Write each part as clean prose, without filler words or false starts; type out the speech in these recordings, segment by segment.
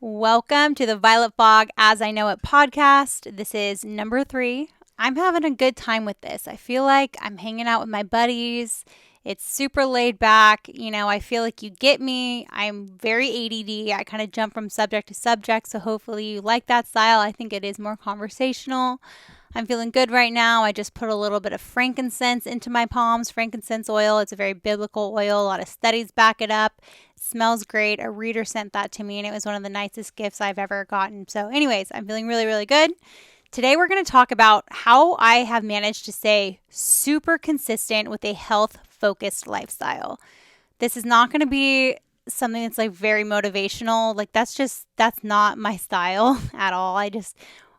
Welcome to the Violet Fog As I Know It podcast. This is number 3. I'm having a good time with this. I feel like I'm hanging out with my buddies. It's super laid back. I feel like you get me. I'm very ADD. I kind of jump from subject to subject. So hopefully you like that style. I think it is more conversational. I'm feeling good right now. I just put a little bit of frankincense into my palms. Frankincense oil, it's a very biblical oil. A lot of studies back it up. It smells great. A reader sent that to me, and it was one of the nicest gifts I've ever gotten. So, anyways, I'm feeling really, really good. Today, we're going to talk about how I have managed to stay super consistent with a health focused lifestyle. This is not going to be something that's like very motivational. That's not my style at all.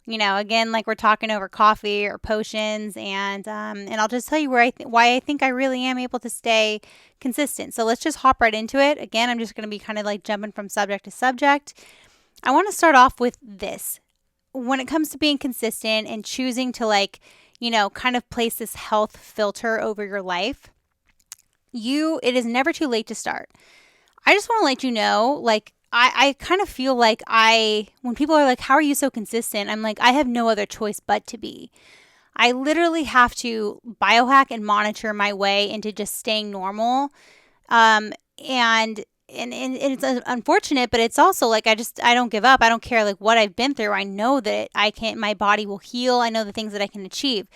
Again, like we're talking over coffee or potions, and I'll just tell you why I think I really am able to stay consistent. So let's just hop right into it. Again, I'm just going to be kind of like jumping from subject to subject. I want to start off with this. When it comes to being consistent and choosing to kind of place this health filter over your life, it is never too late to start. I just want to let you know, I kind of feel like when people are like, how are you so consistent? I'm like, I have no other choice but to be. I literally have to biohack and monitor my way into just staying normal. And it's unfortunate, but it's also like, I don't give up. I don't care like what I've been through. I know that my body will heal. I know the things that I can achieve.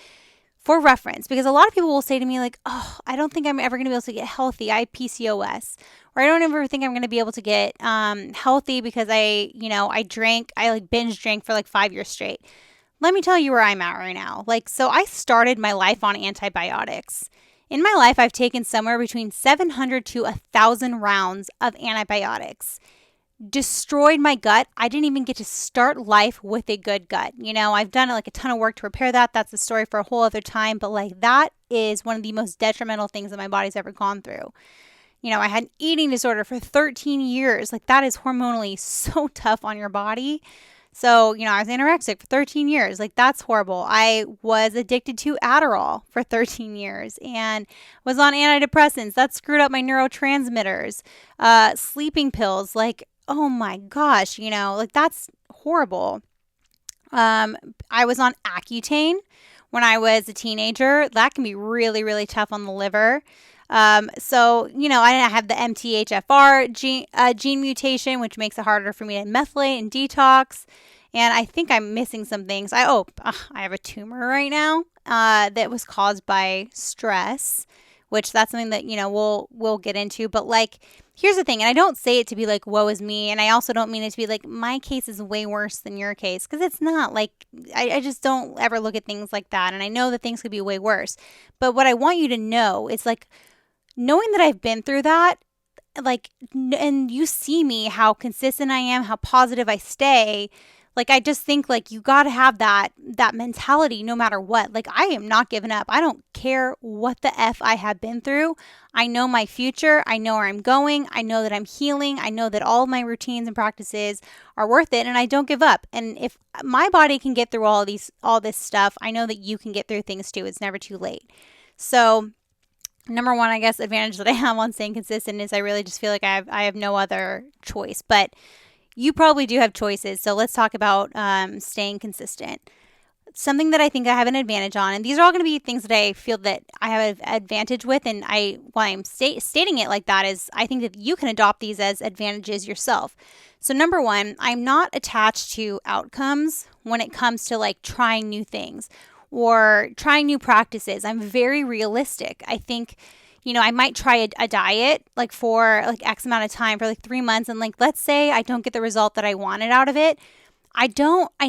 For reference, because a lot of people will say to me like, oh, I don't think I'm ever going to be able to get healthy. I have PCOS. Or I don't ever think I'm going to be able to get healthy because I binge drank for like 5 years straight. Let me tell you where I'm at right now. So I started my life on antibiotics. In my life, I've taken somewhere between 700 to 1,000 rounds of antibiotics. Destroyed my gut. I didn't even get to start life with a good gut. I've done like a ton of work to repair that. That's a story for a whole other time. But that is one of the most detrimental things that my body's ever gone through. I had an eating disorder for 13 years. That is hormonally so tough on your body. So, I was anorexic for 13 years. That's horrible. I was addicted to Adderall for 13 years and was on antidepressants. That screwed up my neurotransmitters. Sleeping pills. Oh my gosh, that's horrible. I was on Accutane when I was a teenager. That can be really, really tough on the liver. I have the MTHFR gene mutation, which makes it harder for me to methylate and detox. And I think I'm missing some things. I have a tumor right now that was caused by stress, which that's something that, we'll get into. But here's the thing, and I don't say it to be like, woe is me. And I also don't mean it to be like, my case is way worse than your case. Because it's not. I just don't ever look at things like that. And I know that things could be way worse. But what I want you to know is knowing that I've been through that, and you see me, how consistent I am, how positive I stay. I just think you got to have that mentality no matter what. I am not giving up. I don't care what the F I have been through. I know my future. I know where I'm going. I know that I'm healing. I know that all of my routines and practices are worth it, and I don't give up. And if my body can get through all this stuff, I know that you can get through things too. It's never too late. So number one, I guess, advantage that I have on staying consistent is I really just feel like I have no other choice. But you probably do have choices. So let's talk about staying consistent. Something that I think I have an advantage on, and these are all going to be things that I feel that I have an advantage with, and why I'm stating it like that is I think that you can adopt these as advantages yourself. So number one, I'm not attached to outcomes when it comes to trying new things or trying new practices. I'm very realistic. I think, I might try a diet for X amount of time for 3 months. And let's say I don't get the result that I wanted out of it. I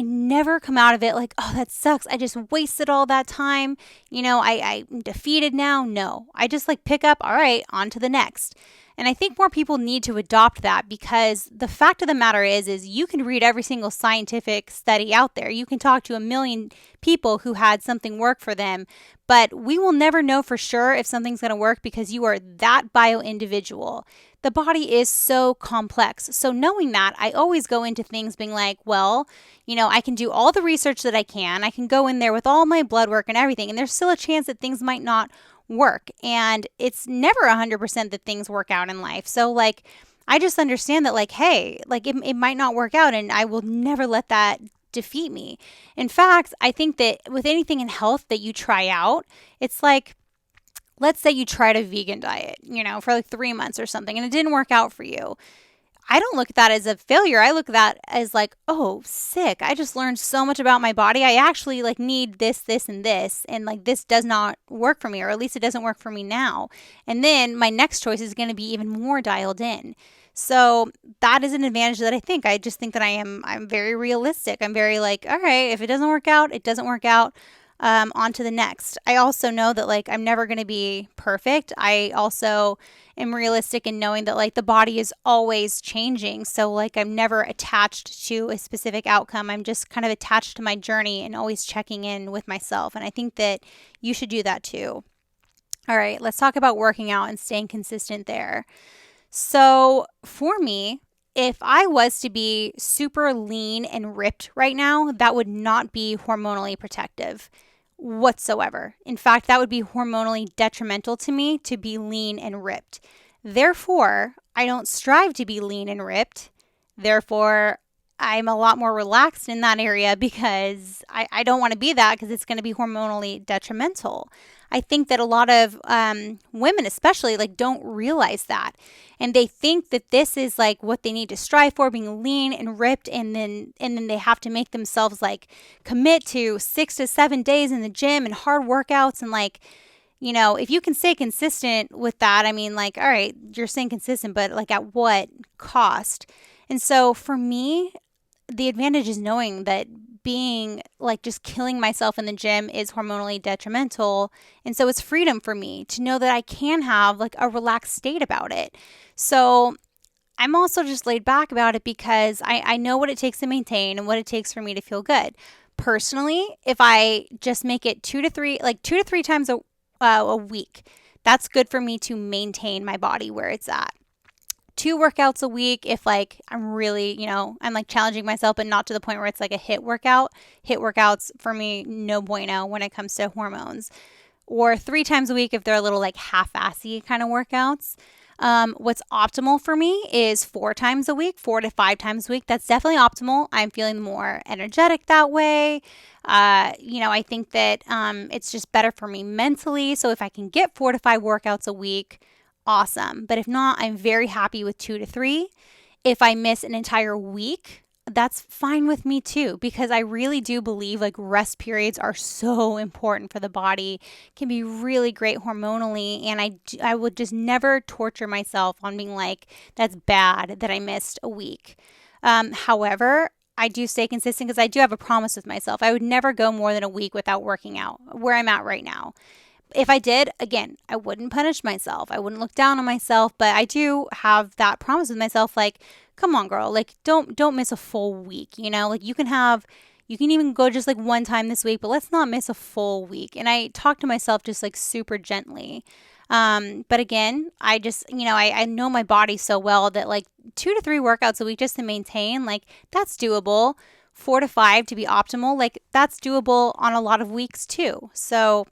never come out of it oh, that sucks. I just wasted all that time. I'm defeated now. No, I just pick up. All right, on to the next. And I think more people need to adopt that, because the fact of the matter is you can read every single scientific study out there. You can talk to a million people who had something work for them, but we will never know for sure if something's going to work because you are that bio individual. The body is so complex. So knowing that, I always go into things being I can do all the research that I can. I can go in there with all my blood work and everything, and there's still a chance that things might not work. And it's never 100% that things work out in life. So I just understand that like, hey, like it might not work out and I will never let that defeat me. In fact, I think that with anything in health that you try out, it's like, let's say you tried a vegan diet, for like 3 months or something and it didn't work out for you. I don't look at that as a failure. I look at that as like, oh, sick. I just learned so much about my body. I actually like need this, this, and this. And like this does not work for me, or at least it doesn't work for me now. And then my next choice is going to be even more dialed in. So that is an advantage that I just think that I'm very realistic. I'm very like, all right, if it doesn't work out, it doesn't work out. On to the next. I also know that like I'm never going to be perfect. I also am realistic in knowing that like the body is always changing. So like I'm never attached to a specific outcome. I'm just kind of attached to my journey and always checking in with myself. And I think that you should do that too. All right, let's talk about working out and staying consistent there. So for me, if I was to be super lean and ripped right now, that would not be hormonally protective whatsoever. In fact, that would be hormonally detrimental to me to be lean and ripped. Therefore, I don't strive to be lean and ripped. Therefore, I'm a lot more relaxed in that area because I don't want to be that because it's going to be hormonally detrimental. I think that a lot of women especially like don't realize that. And they think that this is like what they need to strive for, being lean and ripped, and then they have to make themselves like commit to 6 to 7 days in the gym and hard workouts and like, if you can stay consistent with that, I mean like, all right, you're staying consistent, but like at what cost? And so for me, the advantage is knowing that being like just killing myself in the gym is hormonally detrimental. And so it's freedom for me to know that I can have like a relaxed state about it. So I'm also just laid back about it because I know what it takes to maintain and what it takes for me to feel good. Personally, if I just make it 2 to 3 times a week, that's good for me to maintain my body where it's at. 2 workouts a week if like I'm really, I'm like challenging myself, but not to the point where it's like a HIIT workout. HIIT workouts for me, no bueno when it comes to hormones. Or 3 times a week if they're a little like half-assy kind of workouts. What's optimal for me is 4 times a week, 4 to 5 times a week. That's definitely optimal. I'm feeling more energetic that way. I think that it's just better for me mentally. So if I can get 4 to 5 workouts a week, awesome. But if not, I'm very happy with 2 to 3. If I miss an entire week, that's fine with me too, because I really do believe like rest periods are so important for the body, can be really great hormonally. And I would just never torture myself on being like, that's bad that I missed a week. However, I do stay consistent because I do have a promise with myself. I would never go more than a week without working out where I'm at right now. If I did, again, I wouldn't punish myself. I wouldn't look down on myself, but I do have that promise with myself. Like, come on, girl, like don't miss a full week, like you can even go just like 1 time this week, but let's not miss a full week. And I talk to myself just like super gently. But again, I just, I know my body so well that like 2 to 3 workouts a week just to maintain, like that's doable. 4 to 5 to be optimal, like that's doable on a lot of weeks too. So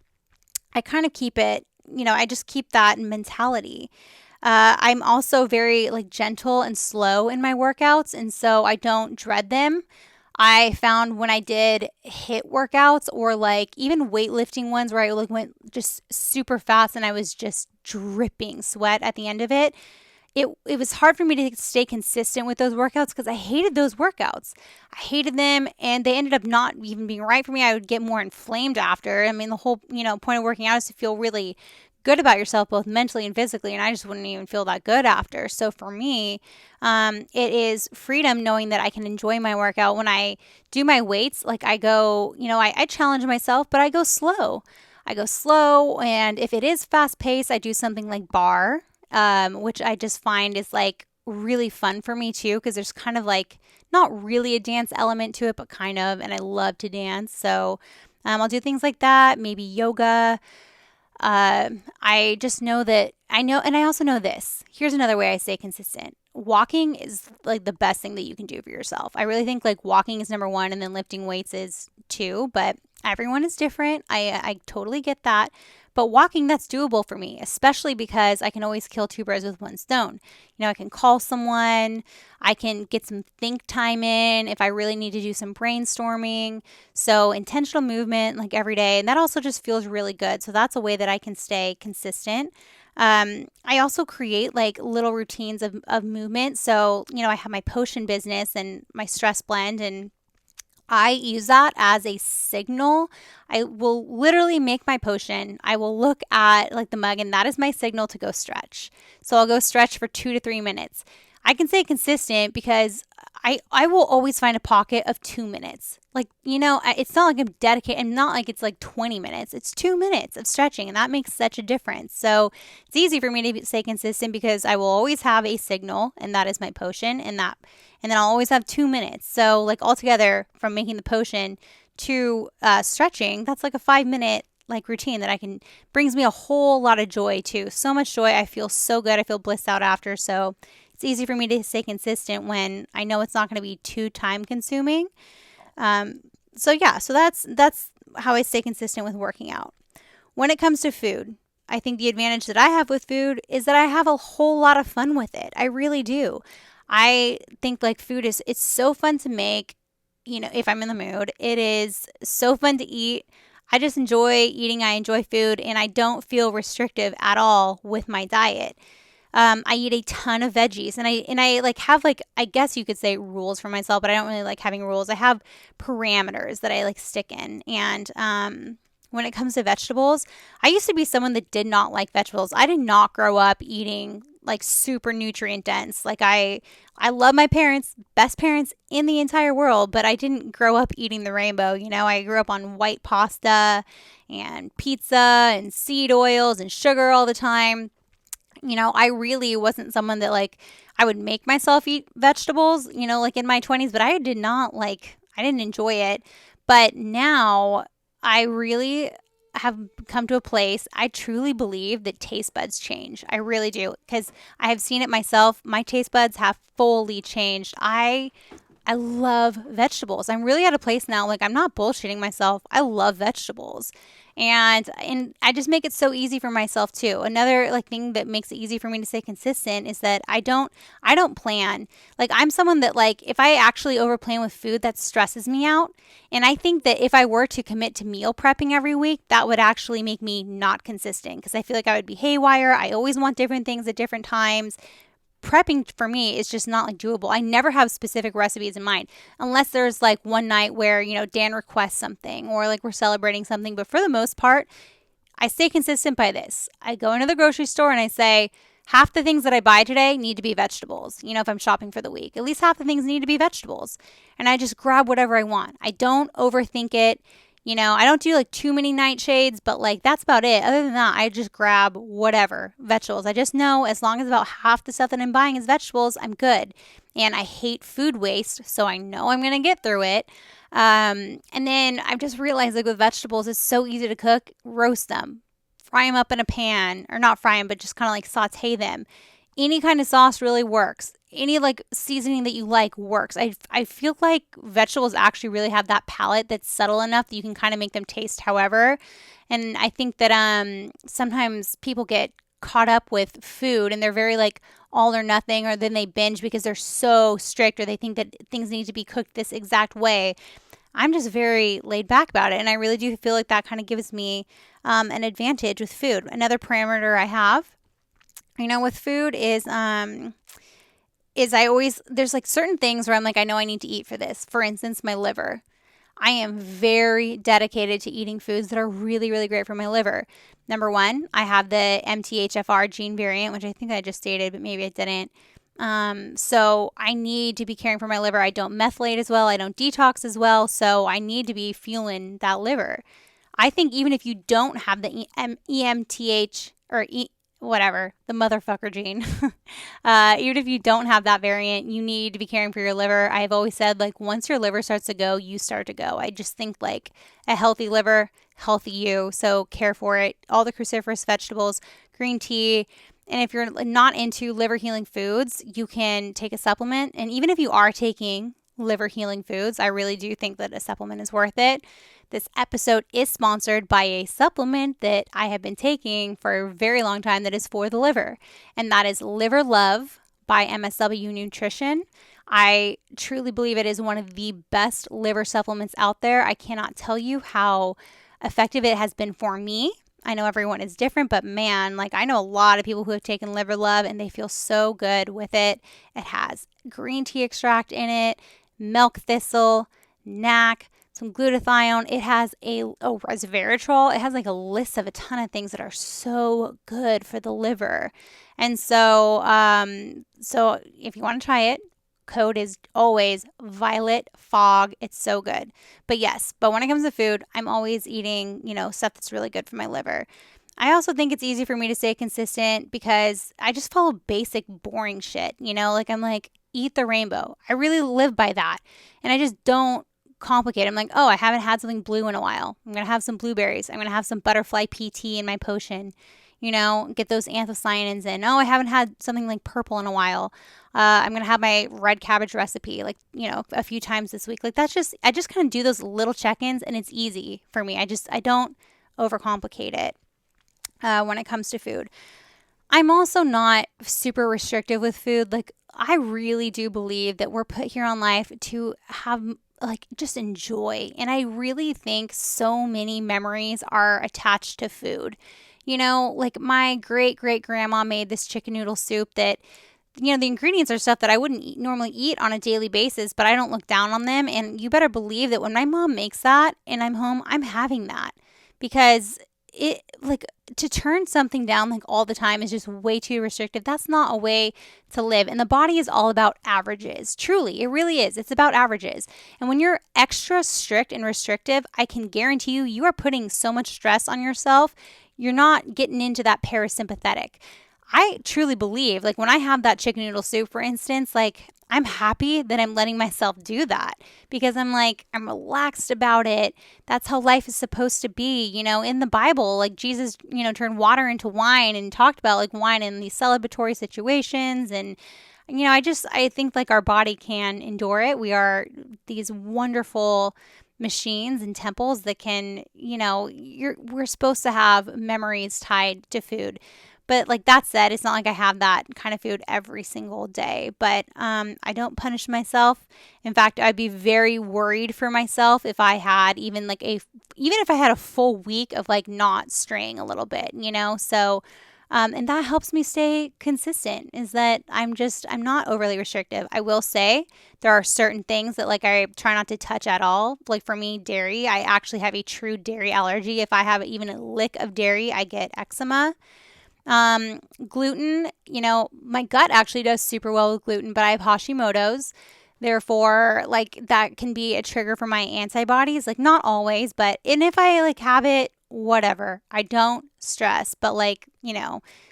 I kind of keep it, I just keep that mentality. I'm also very like gentle and slow in my workouts, and so I don't dread them. I found when I did HIIT workouts or like even weightlifting ones where I like went just super fast and I was just dripping sweat at the end of it, it was hard for me to stay consistent with those workouts because I hated those workouts. I hated them and they ended up not even being right for me. I would get more inflamed after. I mean, the whole, point of working out is to feel really good about yourself, both mentally and physically. And I just wouldn't even feel that good after. So for me, it is freedom knowing that I can enjoy my workout. When I do my weights, like I go, I challenge myself, but I go slow. And if it is fast paced, I do something like bar. Which I just find is like really fun for me too, because there's kind of like not really a dance element to it, but kind of, and I love to dance. So I'll do things like that, maybe yoga. I just know that and I also know this. Here's another way I stay consistent. Walking is like the best thing that you can do for yourself. I really think like walking is number 1 and then lifting weights is 2, but everyone is different. I totally get that. But walking, that's doable for me, especially because I can always kill two birds with one stone. I can call someone, I can get some think time in if I really need to do some brainstorming. So intentional movement like every day, and that also just feels really good. So that's a way that I can stay consistent. I also create like little routines of movement. So, I have my potion business and my stress blend, and I use that as a signal. I will literally make my potion. I will look at like the mug, and that is my signal to go stretch. So I'll go stretch for 2 to 3 minutes. I can stay consistent because I will always find a pocket of 2 minutes. Like, it's not like I'm dedicated. I'm not like it's like 20 minutes. It's 2 minutes of stretching, and that makes such a difference. So it's easy for me to stay consistent because I will always have a signal, and that is my potion, and then I'll always have 2 minutes. So like altogether from making the potion to stretching, that's like a 5 minute like routine that brings me a whole lot of joy too. So much joy. I feel so good. I feel blissed out after. So it's easy for me to stay consistent when I know it's not going to be too time consuming. So that's how I stay consistent with working out. When it comes to food, I think the advantage that I have with food is that I have a whole lot of fun with it. I really do. I think like food it's so fun to make, if I'm in the mood. It is so fun to eat. I just enjoy eating. I enjoy food, and I don't feel restrictive at all with my diet. I eat a ton of veggies, and I like have like, I guess you could say rules for myself, but I don't really like having rules. I have parameters that I like stick in. And when it comes to vegetables, I used to be someone that did not like vegetables. I did not grow up eating like super nutrient dense. Like I love my parents, best parents in the entire world, but I didn't grow up eating the rainbow. I grew up on white pasta and pizza and seed oils and sugar all the time. I really wasn't someone that like I would make myself eat vegetables, like in my 20s, but I didn't enjoy it. But now I really have come to a place, I truly believe that taste buds change. I really do, because I have seen it myself. My taste buds have fully changed. I love vegetables. I'm really at a place now, like I'm not bullshitting myself. I love vegetables. And I just make it so easy for myself too. Another like thing that makes it easy for me to stay consistent is that I don't plan. Like I'm someone that like if I actually overplan with food, that stresses me out. And I think that if I were to commit to meal prepping every week, that would actually make me not consistent, because I feel like I would be haywire. I always want different things at different times. Prepping for me is just not like doable. I never have specific recipes in mind unless there's like one night where, Dan requests something or like we're celebrating something. But for the most part, I stay consistent by this. I go into the grocery store and I say, half the things that I buy today need to be vegetables. If I'm shopping for the week, at least half the things need to be vegetables. And I just grab whatever I want. I don't overthink it. I don't do like too many nightshades, but like that's about it. Other than that, I just grab whatever vegetables. I just know as long as about half the stuff that I'm buying is vegetables, I'm good. And I hate food waste, so I know I'm going to get through it. And then I've just realized like with vegetables, it's so easy to cook. Roast them, fry them up in a pan, or not fry them, but just kind of like saute them. Any kind of sauce really works. Any like seasoning that you like works. I feel like vegetables actually really have that palate that's subtle enough that you can kind of make them taste however. And I think that sometimes people get caught up with food and they're very like all or nothing, or then they binge because they're so strict, or they think that things need to be cooked this exact way. I'm just very laid back about it, and I really do feel like that kind of gives me an advantage with food. Another parameter I have with food is there's like certain things where I'm like, I know I need to eat for this. For instance, my liver. I am very dedicated to eating foods that are really, really great for my liver. Number one, I have the MTHFR gene variant, which I think I just stated, but maybe I didn't. So I need to be caring for my liver. I don't methylate as well. I don't detox as well. So I need to be fueling that liver. I think even if you don't have the EMTH or whatever, the motherfucker gene. Even if you don't have that variant, you need to be caring for your liver. I've always said, like, once your liver starts to go, you start to go. I just think, like, a healthy liver, healthy you. So care for it. All the cruciferous vegetables, green tea. And if you're not into liver healing foods, you can take a supplement. And even if you are taking liver healing foods. I really do think that a supplement is worth it. This episode is sponsored by a supplement that I have been taking for a very long time that is for the liver, and that is Liver Love by MSW Nutrition. I truly believe it is one of the best liver supplements out there. I cannot tell you how effective it has been for me. I know everyone is different, but man, like I know a lot of people who have taken Liver Love and they feel so good with it. It has green tea extract in it, milk thistle, NAC, some glutathione. It has a resveratrol. It has like a list of a ton of things that are so good for the liver. And so if you want to try it, code is always Violet Fog. It's so good. But when it comes to food, I'm always eating, stuff that's really good for my liver. I also think it's easy for me to stay consistent because I just follow basic, boring shit. Like I'm like, eat the rainbow. I really live by that. And I just don't complicate. I'm like, oh, I haven't had something blue in a while. I'm going to have some blueberries. I'm going to have some butterfly PT in my potion. Get those anthocyanins in. Oh, I haven't had something like purple in a while. I'm going to have my red cabbage recipe, a few times this week. I just kind of do those little check-ins and it's easy for me. I don't overcomplicate it when it comes to food. I'm also not super restrictive with food. I really do believe that we're put here on life to have just enjoy. And I really think so many memories are attached to food. My great grandma made this chicken noodle soup that, the ingredients are stuff that I wouldn't normally eat on a daily basis, but I don't look down on them. And you better believe that when my mom makes that and I'm home, I'm having that because to turn something down all the time is just way too restrictive. That's not a way to live. And the body is all about averages. Truly, it really is. It's about averages. And when you're extra strict and restrictive, I can guarantee you are putting so much stress on yourself. You're not getting into that parasympathetic. I truly believe, when I have that chicken noodle soup, for instance, I'm happy that I'm letting myself do that because I'm relaxed about it. That's how life is supposed to be. In the Bible, Jesus, turned water into wine and talked about wine in these celebratory situations. And, I think our body can endure it. We are these wonderful machines and temples that can, we're supposed to have memories tied to food. But that said, it's not like I have that kind of food every single day. But I don't punish myself. In fact, I'd be very worried for myself if I had even if I had a full week of not straying a little bit, So, and that helps me stay consistent. Is that I'm not overly restrictive. I will say there are certain things that I try not to touch at all. For me, dairy. I actually have a true dairy allergy. If I have even a lick of dairy, I get eczema. Gluten, my gut actually does super well with gluten, but I have Hashimoto's. Therefore, that can be a trigger for my antibodies. Not always, and if I have it, whatever, I don't stress, but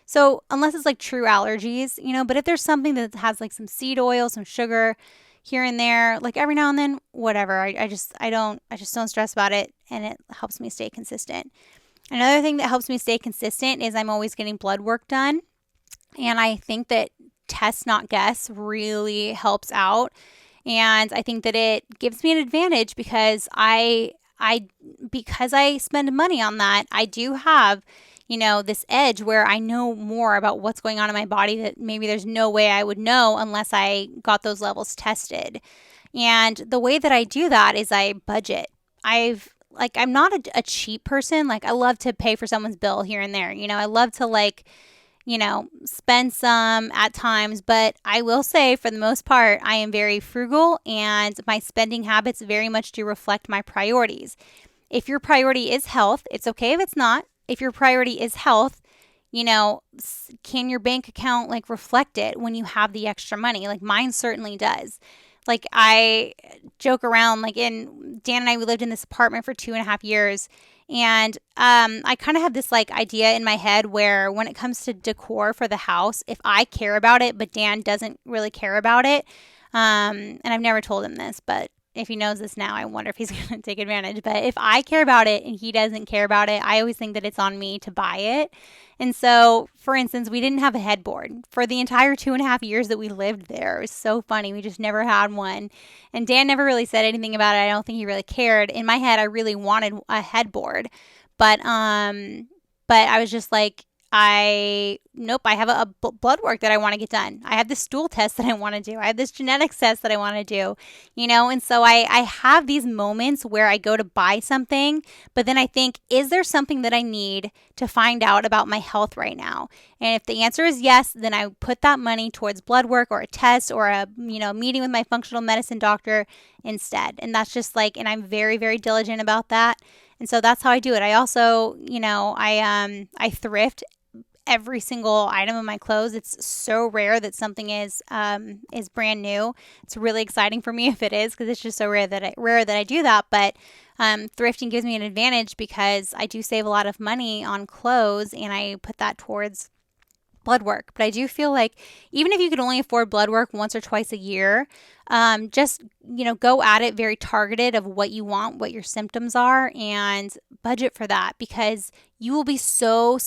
so unless it's true allergies, but if there's something that has some seed oil, some sugar here and there, every now and then, whatever, I just don't stress about it, and it helps me stay consistent. Another thing that helps me stay consistent is I'm always getting blood work done. And I think that test, not guess, really helps out. And I think that it gives me an advantage because because I spend money on that, I do have, this edge where I know more about what's going on in my body that maybe there's no way I would know unless I got those levels tested. And the way that I do that is I budget. I'm not a cheap person. I love to pay for someone's bill here and there. I love to spend some at times, but I will say for the most part, I am very frugal and my spending habits very much do reflect my priorities. If your priority is health, it's okay if it's not. If your priority is health, can your bank account reflect it when you have the extra money? Mine certainly does. I joke around, Dan and I, we lived in this apartment for 2.5 years. And I kind of have this idea in my head where when it comes to decor for the house, if I care about it, but Dan doesn't really care about it, and I've never told him this, but if he knows this now, I wonder if he's going to take advantage. But if I care about it and he doesn't care about it, I always think that it's on me to buy it. And so, for instance, we didn't have a headboard for the entire 2.5 years that we lived there. It was so funny. We just never had one. And Dan never really said anything about it. I don't think he really cared. In my head, I really wanted a headboard. But I was just like, I have a blood work that I want to get done. I have this stool test that I want to do. I have this genetics test that I want to do, and so I have these moments where I go to buy something, but then I think, is there something that I need to find out about my health right now? And if the answer is yes, then I put that money towards blood work or a test or a meeting with my functional medicine doctor instead. And that's just like, and I'm very, very diligent about that. And so that's how I do it. I also, I thrift every single item of my clothes. It's so rare that something is brand new. It's really exciting for me if it is, because it's just so rare that I do that. But thrifting gives me an advantage because I do save a lot of money on clothes, and I put that towards blood work. But I do feel like even if you could only afford blood work once or twice a year, just go at it very targeted of what you want, what your symptoms are, and budget for that, because you will be so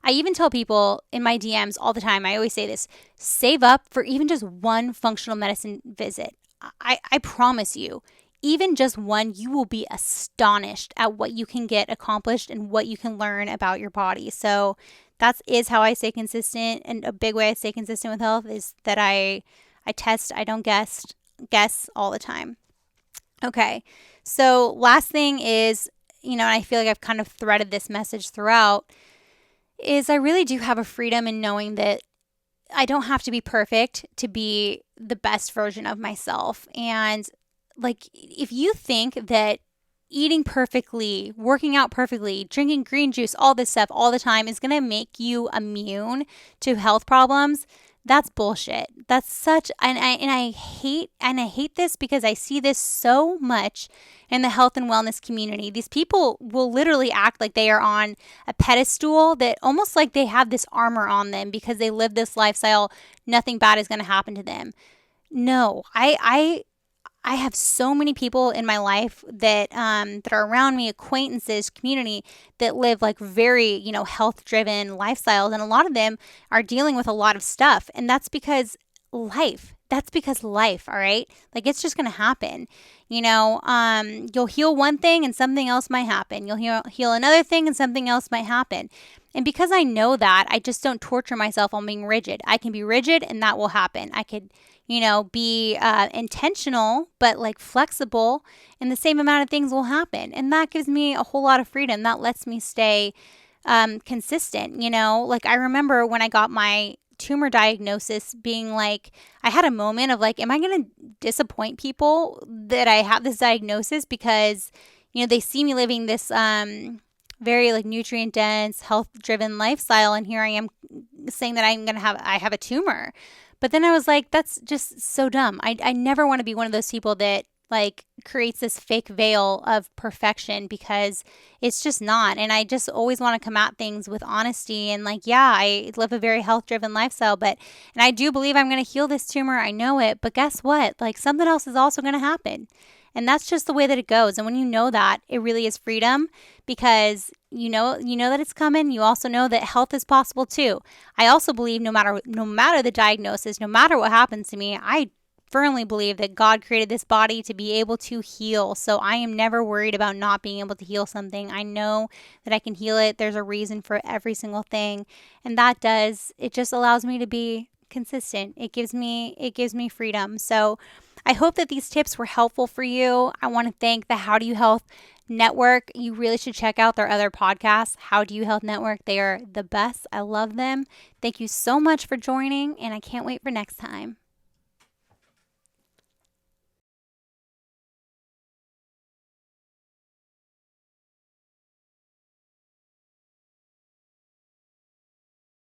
I even tell people in my DMs all the time, I always say this: save up for even just one functional medicine visit. I promise you, even just one, you will be astonished at what you can get accomplished and what you can learn about your body. So that is how I stay consistent. And a big way I stay consistent with health is that I test, I don't guess all the time. Okay, so last thing is, and I feel like I've kind of threaded this message throughout, is I really do have a freedom in knowing that I don't have to be perfect to be the best version of myself. And like, if you think that eating perfectly, working out perfectly, drinking green juice, all this stuff all the time is going to make you immune to health problems, that's bullshit. That's such, and I hate this because I see this so much in the health and wellness community. These people will literally act like they are on a pedestal, that almost like they have this armor on them because they live this lifestyle. Nothing bad is going to happen to them. No, I have so many people in my life that are around me, acquaintances, community, that live like very, health-driven lifestyles. And a lot of them are dealing with a lot of stuff. And that's because life. All right? Like, it's just going to happen. You'll heal one thing and something else might happen. You'll heal another thing and something else might happen. And because I know that, I just don't torture myself on being rigid. I can be rigid and that will happen. I could be intentional, but like flexible, and the same amount of things will happen. And that gives me a whole lot of freedom. That lets me stay consistent. Like, I remember when I got my tumor diagnosis, being like, I had a moment of like, am I going to disappoint people that I have this diagnosis because, they see me living this very like nutrient dense, health driven lifestyle, and here I am saying that I have a tumor. But then I was like, that's just so dumb. I never want to be one of those people that like creates this fake veil of perfection, because it's just not. And I just always want to come at things with honesty and like, yeah, I live a very health driven lifestyle, and I do believe I'm going to heal this tumor. I know it, but guess what? Like, something else is also going to happen. And that's just the way that it goes. And when you know that, it really is freedom, because you know that it's coming. You also know that health is possible too. I also believe no matter the diagnosis, no matter what happens to me, I firmly believe that God created this body to be able to heal. So I am never worried about not being able to heal something. I know that I can heal it. There's a reason for every single thing. And it just allows me to be consistent. It gives me freedom. So I hope that these tips were helpful for you. I want to thank the How Do You Health Network. You really should check out their other podcasts, How Do You Health Network. They are the best. I love them. Thank you so much for joining, and I can't wait for next time.